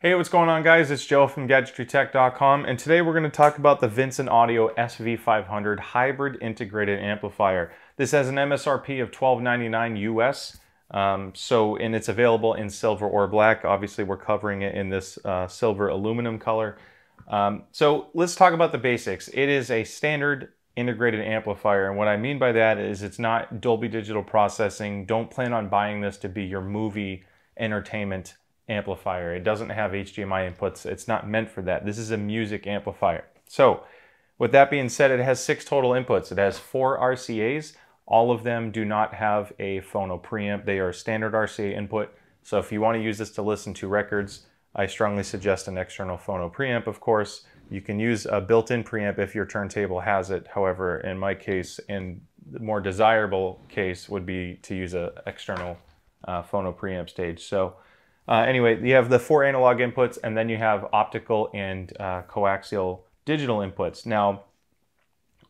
Hey, what's going on, guys? It's Joe from GadgetryTech.com, and today we're going to talk about the Vincent Audio SV-500 hybrid integrated amplifier. This has an MSRP of $12.99 US, and it's available in silver or black. Obviously, we're covering it in this silver aluminum color. So let's talk about the basics. It is a standard integrated amplifier, and what I mean by that is it's not Dolby Digital processing. Don't plan on buying this to be your movie entertainment amplifier. It doesn't have HDMI inputs. It's not meant for that. This is a music amplifier. So with that being said, it has 6 total inputs. It has 4 RCAs. All of them do not have a phono preamp. They are standard RCA input. So if you want to use this to listen to records, I strongly suggest an external phono preamp, of course. You can use a built-in preamp if your turntable has it. However, in my case, and the more desirable case would be to use an external phono preamp stage. So anyway, you have the 4 analog inputs, and then you have optical and coaxial digital inputs. Now,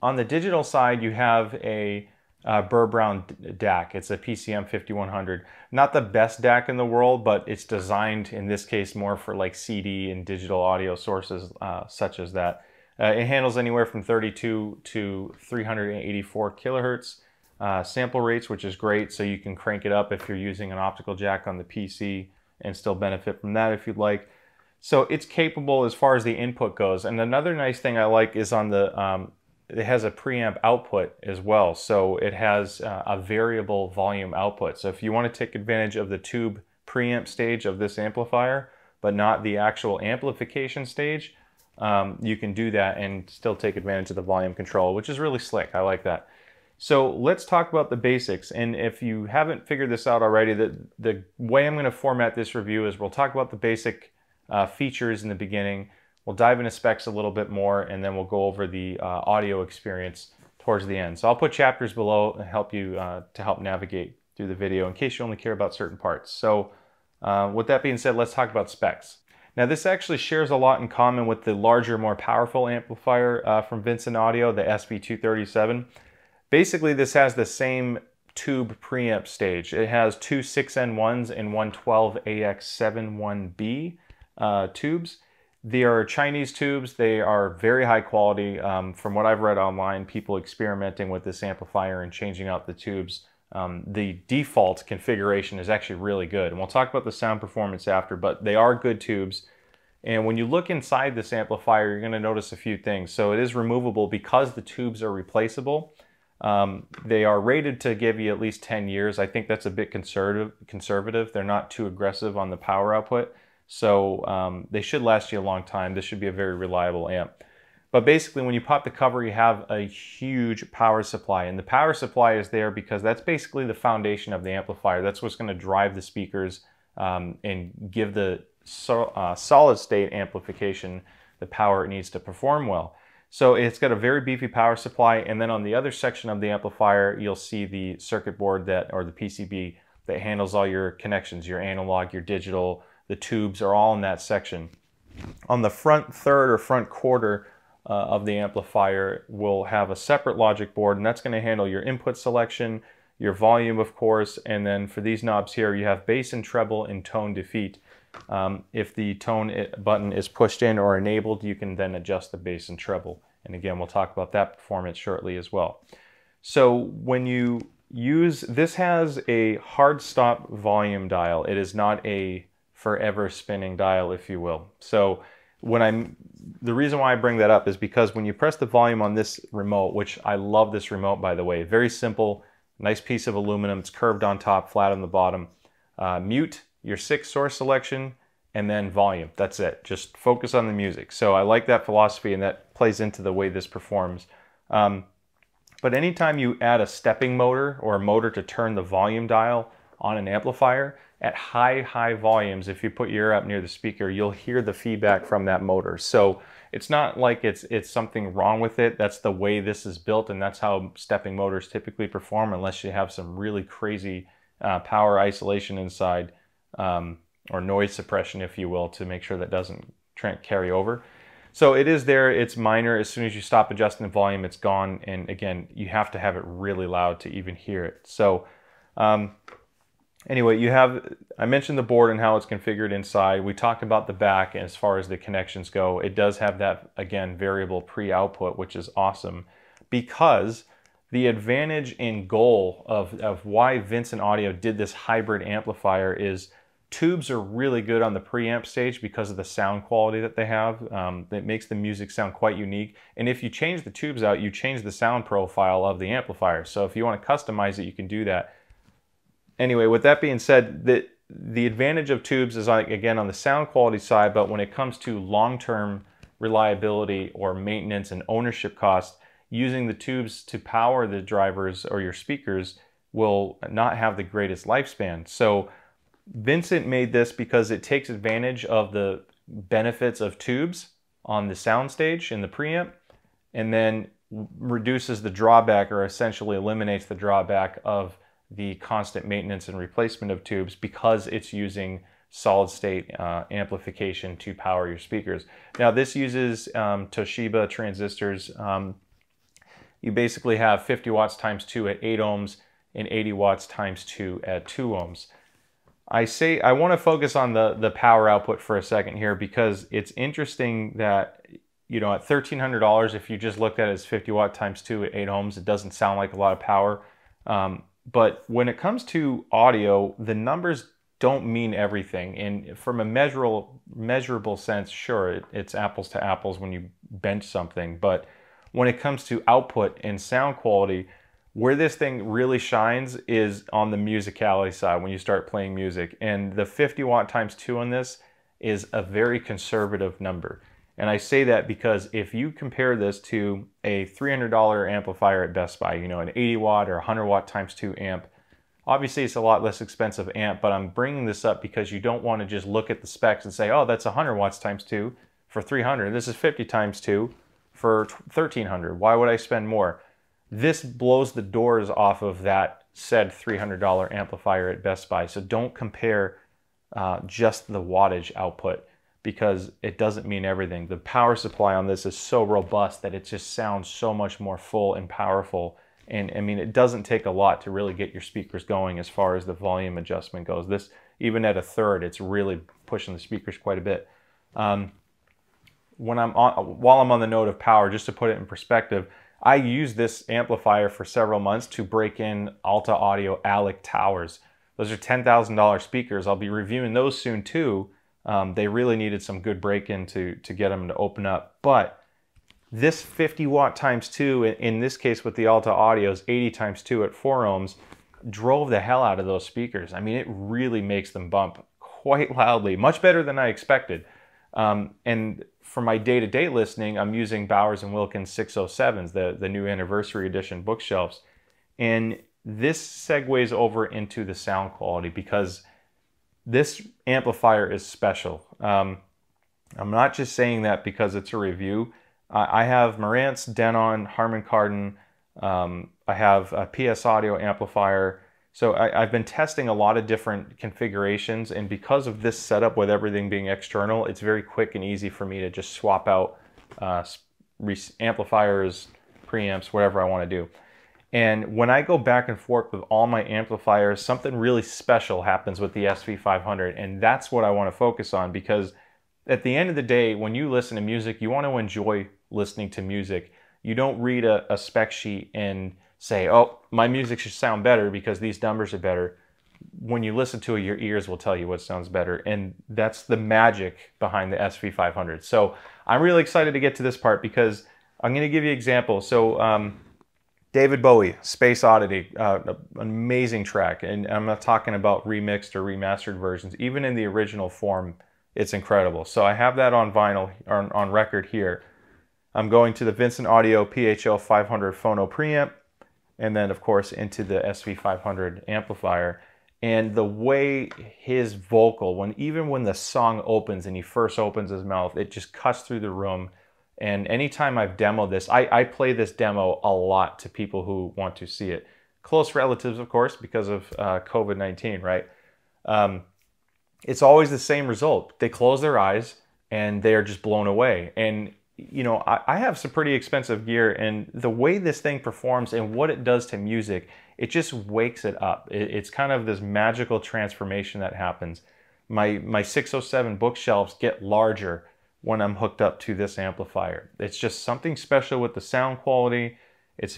on the digital side, you have a Burr Brown DAC. It's a PCM 5100. Not the best DAC in the world, but it's designed, in this case, more for like CD and digital audio sources such as that. It handles anywhere from 32 to 384 kilohertz sample rates, which is great. So you can crank it up if you're using an optical jack on the PC and still benefit from that if you'd like. So it's capable as far as the input goes. And another nice thing I like is on the, it has a preamp output as well. So it has a variable volume output. So if you want to take advantage of the tube preamp stage of this amplifier, but not the actual amplification stage, you can do that and still take advantage of the volume control, which is really slick. I like that. So let's talk about the basics. And if you haven't figured this out already, the way I'm going to format this review is we'll talk about the basic features in the beginning. We'll dive into specs a little bit more, and then we'll go over the audio experience towards the end. So I'll put chapters below and help you to help navigate through the video in case you only care about certain parts. So with that being said, let's talk about specs. Now, this actually shares a lot in common with the larger, more powerful amplifier from Vincent Audio, the SV-237. Basically, this has the same tube preamp stage. It has 2 6N1s and one 12AX71B tubes. They are Chinese tubes. They are very high quality. From what I've read online, people experimenting with this amplifier and changing out the tubes. The default configuration is actually really good. And we'll talk about the sound performance after, but they are good tubes. And when you look inside this amplifier, you're going to notice a few things. So it is removable because the tubes are replaceable. They are rated to give you at least 10 years. I think that's a bit conservative. They're not too aggressive on the power output. So they should last you a long time. This should be a very reliable amp. But basically, when you pop the cover, you have a huge power supply. And the power supply is there because that's basically the foundation of the amplifier. That's what's going to drive the speakers and give the solid state amplification the power it needs to perform well. So it's got a very beefy power supply, and then on the other section of the amplifier, you'll see the circuit board or the PCB that handles all your connections, your analog, your digital, the tubes are all in that section. On the front third or front quarter of the amplifier, we'll have a separate logic board, and that's going to handle your input selection, your volume, of course, and then for these knobs here, you have bass and treble and tone defeat. If the tone button is pushed in or enabled, you can then adjust the bass and treble. And again, we'll talk about that performance shortly as well. So when you use, this has a hard stop volume dial. It is not a forever spinning dial, if you will. So the reason why I bring that up is because when you press the volume on this remote, which I love this remote, by the way, very simple, nice piece of aluminum. It's curved on top, flat on the bottom. Mute, your 6 source selection, and then volume. That's it. Just focus on the music. So I like that philosophy, and that plays into the way this performs. But anytime you add a stepping motor or a motor to turn the volume dial on an amplifier at high volumes, if you put your ear up near the speaker, you'll hear the feedback from that motor. So it's not like it's something wrong with it. That's the way this is built, and that's how stepping motors typically perform, unless you have some really crazy power isolation inside. Or noise suppression, if you will, to make sure that doesn't carry over. So it is there, it's minor. As soon as you stop adjusting the volume, it's gone. And again, you have to have it really loud to even hear it. So Anyway, I mentioned the board and how it's configured inside. We talked about the back as far as the connections go. It does have that, again, variable pre-output, which is awesome, because the advantage and goal of why Vincent Audio did this hybrid amplifier is tubes are really good on the preamp stage because of the sound quality that they have. It makes the music sound quite unique. And if you change the tubes out, you change the sound profile of the amplifier. So if you want to customize it, you can do that. Anyway, with that being said, the advantage of tubes is, again, on the sound quality side, but when it comes to long-term reliability or maintenance and ownership costs, using the tubes to power the drivers or your speakers will not have the greatest lifespan. So Vincent made this because it takes advantage of the benefits of tubes on the soundstage in the preamp, and then reduces the drawback, or essentially eliminates the drawback, of the constant maintenance and replacement of tubes, because it's using solid state amplification to power your speakers. Now this uses Toshiba transistors. You basically have 50 watts times 2 at 8 ohms and 80 watts times 2 at 2 ohms. I want to focus on the power output for a second here, because it's interesting that, you know, at $1,300, if you just looked at it as 50 watt times 2 at 8 ohms, it doesn't sound like a lot of power. But when it comes to audio, the numbers don't mean everything. And from a measurable sense, sure, it's apples to apples when you bench something. But when it comes to output and sound quality, where this thing really shines is on the musicality side when you start playing music. And the 50 watt times 2 on this is a very conservative number. And I say that because if you compare this to a $300 amplifier at Best Buy, you know, an 80 watt or 100 watt times 2 amp, obviously it's a lot less expensive amp, but I'm bringing this up because you don't want to just look at the specs and say, oh, that's 100 watts times 2 for $300. This is 50 times 2 for $1,300. Why would I spend more? This blows the doors off of that said $300 amplifier at Best Buy. So don't compare just the wattage output, because it doesn't mean everything. The power supply on this is so robust that it just sounds so much more full and powerful. And I mean, it doesn't take a lot to really get your speakers going as far as the volume adjustment goes. This, even at a third, it's really pushing the speakers quite a bit. While I'm on the note of power, just to put it in perspective, I used this amplifier for several months to break in Alta Audio ALEC towers. Those are $10,000 speakers. I'll be reviewing those soon too. They really needed some good break-in to get them to open up. But this 50 watt times 2, in this case with the Alta Audio's 80 times 2 at 4 ohms, drove the hell out of those speakers. I mean, it really makes them bump quite loudly, much better than I expected. And for my day-to-day listening, I'm using Bowers & Wilkins 607s, the new anniversary edition bookshelves. And this segues over into the sound quality, because this amplifier is special. I'm not just saying that because it's a review. I have Marantz, Denon, Harman Kardon. I have a PS Audio amplifier. So I've been testing a lot of different configurations, and because of this setup with everything being external, it's very quick and easy for me to just swap out amplifiers, preamps, whatever I want to do. And when I go back and forth with all my amplifiers, something really special happens with the SV-500, and that's what I want to focus on, because at the end of the day, when you listen to music, you want to enjoy listening to music. You don't read a spec sheet and say, oh, my music should sound better because these numbers are better. When you listen to it, your ears will tell you what sounds better, and that's the magic behind the SV-500. So I'm really excited to get to this part, because I'm going to give you an example. So David Bowie, Space Oddity, an amazing track, and I'm not talking about remixed or remastered versions. Even in the original form, it's incredible. So I have that on vinyl, on record here. I'm going to the Vincent Audio PHL 500 phono preamp, and then of course into the SV-500 amplifier. And the way his vocal, even when the song opens and he first opens his mouth, it just cuts through the room. And anytime I've demoed this, I play this demo a lot to people who want to see it. Close relatives, of course, because of COVID-19, right? It's always the same result. They close their eyes and they are just blown away. And you know, I have some pretty expensive gear, and the way this thing performs and what it does to music, it just wakes it up. It's kind of this magical transformation that happens. My 607 bookshelves get larger when I'm hooked up to this amplifier. It's just something special with the sound quality. It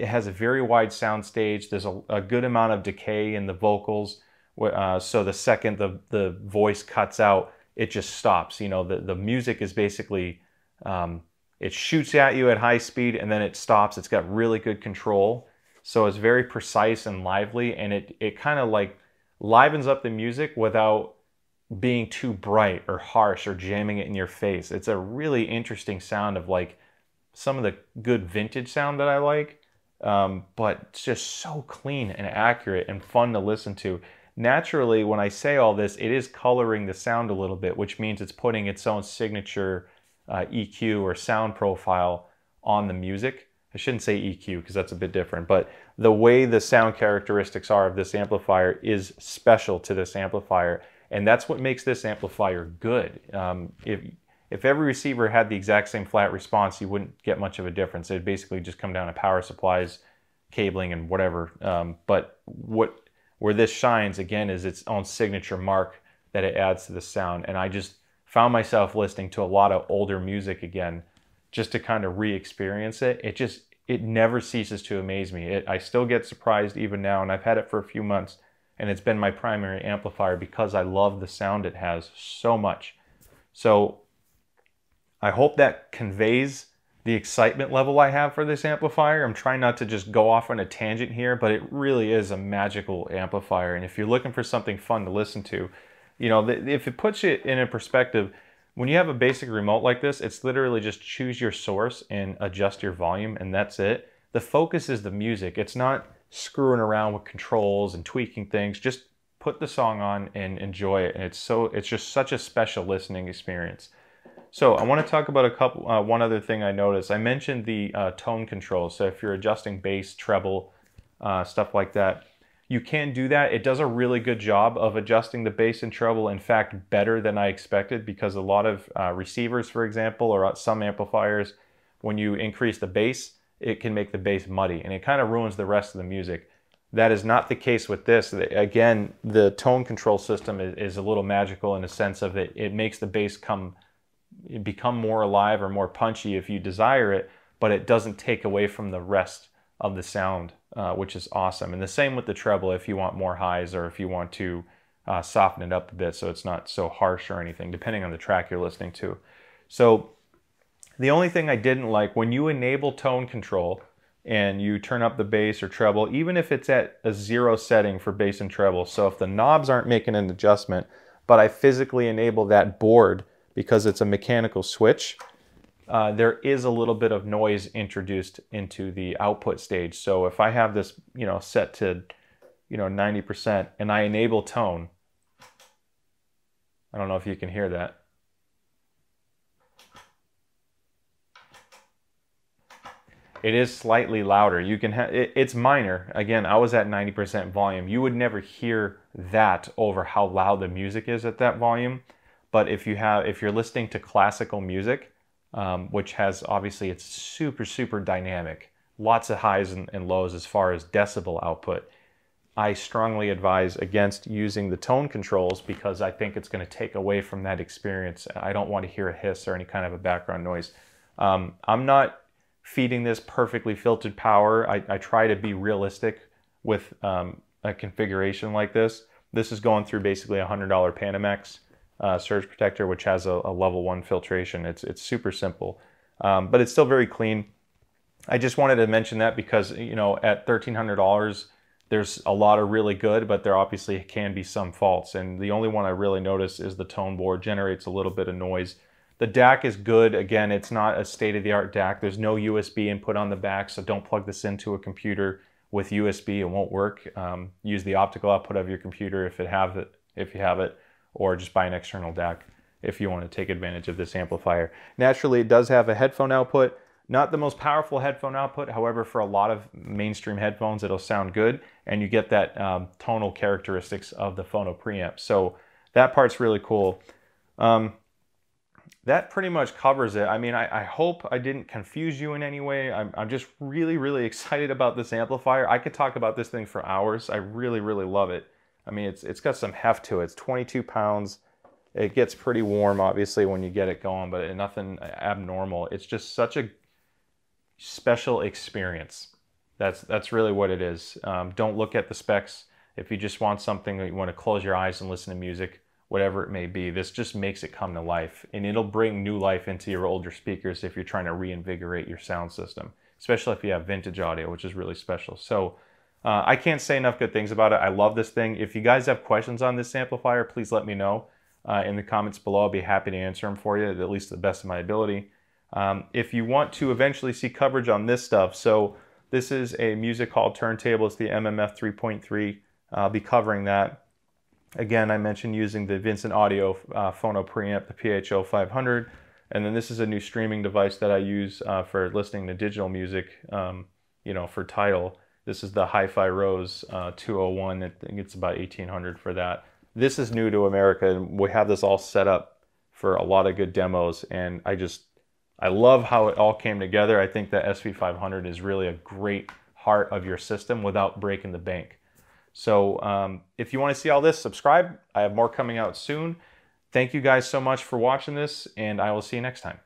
has a very wide sound stage. There's a good amount of decay in the vocals. So the second the voice cuts out, it just stops. You know, the music is basically, it shoots at you at high speed and then it stops. It's got really good control. So it's very precise and lively, and it kind of like livens up the music without being too bright or harsh or jamming it in your face. It's a really interesting sound of like some of the good vintage sound that I like, but it's just so clean and accurate and fun to listen to. Naturally, when I say all this, it is coloring the sound a little bit, which means it's putting its own signature EQ or sound profile on the music. I shouldn't say EQ because that's a bit different, but the way the sound characteristics are of this amplifier is special to this amplifier, and that's what makes this amplifier good. If every receiver had the exact same flat response, you wouldn't get much of a difference. It'd basically just come down to power supplies, cabling, and whatever. But where this shines, again, is its own signature mark that it adds to the sound. And I just found myself listening to a lot of older music again, just to kind of re-experience it. It never ceases to amaze me. I still get surprised even now, and I've had it for a few months, and it's been my primary amplifier because I love the sound it has so much. So I hope that conveys the excitement level I have for this amplifier. I'm trying not to just go off on a tangent here, but it really is a magical amplifier. And if you're looking for something fun to listen to, you know, if it puts it in a perspective, when you have a basic remote like this, it's literally just choose your source and adjust your volume, and that's it. The focus is the music. It's not screwing around with controls and tweaking things. Just put the song on and enjoy it. And it's just such a special listening experience. So I want to talk about one other thing I noticed. I mentioned the tone control. So if you're adjusting bass, treble, stuff like that, you can do that. It does a really good job of adjusting the bass and treble, in fact, better than I expected, because a lot of receivers, for example, or some amplifiers, when you increase the bass, it can make the bass muddy, and it kind of ruins the rest of the music. That is not the case with this. Again, the tone control system is a little magical in the sense of it makes the bass become more alive or more punchy if you desire it, but it doesn't take away from the rest of the sound, which is awesome. And the same with the treble if you want more highs, or if you want to soften it up a bit so it's not so harsh or anything, depending on the track you're listening to. So the only thing I didn't like, when you enable tone control and you turn up the bass or treble, even if it's at a 0 setting for bass and treble, so if the knobs aren't making an adjustment, but I physically enable that board because it's a mechanical switch, there is a little bit of noise introduced into the output stage. So if I have this, you know, set to, you know, 90% and I enable tone, I don't know if you can hear that. It is slightly louder. You can it's minor. Again, I was at 90% volume. You would never hear that over how loud the music is at that volume. But if you're listening to classical music, which has, obviously, it's super dynamic, lots of highs and lows as far as decibel output, I strongly advise against using the tone controls because I think it's going to take away from that experience. I don't want to hear a hiss or any kind of a background noise. I'm not feeding this perfectly filtered power. I try to be realistic with a configuration like this. This is going through basically a $100 Panamax surge protector, which has a level 1 filtration. It's super simple, but it's still very clean. I just wanted to mention that because, you know, at $1,300, there's a lot of really good, but there obviously can be some faults. And the only one I really notice is the tone board generates a little bit of noise. The DAC is good. Again, it's not a state-of-the-art DAC. There's no USB input on the back, so don't plug this into a computer with USB. It won't work. Use the optical output of your computer if you have it, or just buy an external DAC if you want to take advantage of this amplifier. Naturally, it does have a headphone output. Not the most powerful headphone output. However, for a lot of mainstream headphones, it'll sound good, and you get that tonal characteristics of the phono preamp. So that part's really cool. that pretty much covers it. I mean, I hope I didn't confuse you in any way. I'm just really, really excited about this amplifier. I could talk about this thing for hours. I really, really love it. I mean, it's got some heft to it. It's 22 pounds. It gets pretty warm, obviously, when you get it going, but nothing abnormal. It's just such a special experience. That's really what it is. Don't look at the specs. If you just want something that you want to close your eyes and listen to music, whatever it may be, this just makes it come to life, and it'll bring new life into your older speakers if you're trying to reinvigorate your sound system, especially if you have vintage audio, which is really special. So I can't say enough good things about it. I love this thing. If you guys have questions on this amplifier, please let me know in the comments below. I'll be happy to answer them for you, at least to the best of my ability. If you want to eventually see coverage on this stuff, so this is a music hall turntable. It's the MMF 3.3. I'll be covering that. Again, I mentioned using the Vincent Audio phono preamp, the SV-500. And then this is a new streaming device that I use for listening to digital music, you know, for Tidal. This is the Hi-Fi Rose 201. I think it's about $1,800 for that. This is new to America, and we have this all set up for a lot of good demos. And I love how it all came together. I think that SV-500 is really a great heart of your system without breaking the bank. So if you want to see all this, subscribe. I have more coming out soon. Thank you guys so much for watching this, and I will see you next time.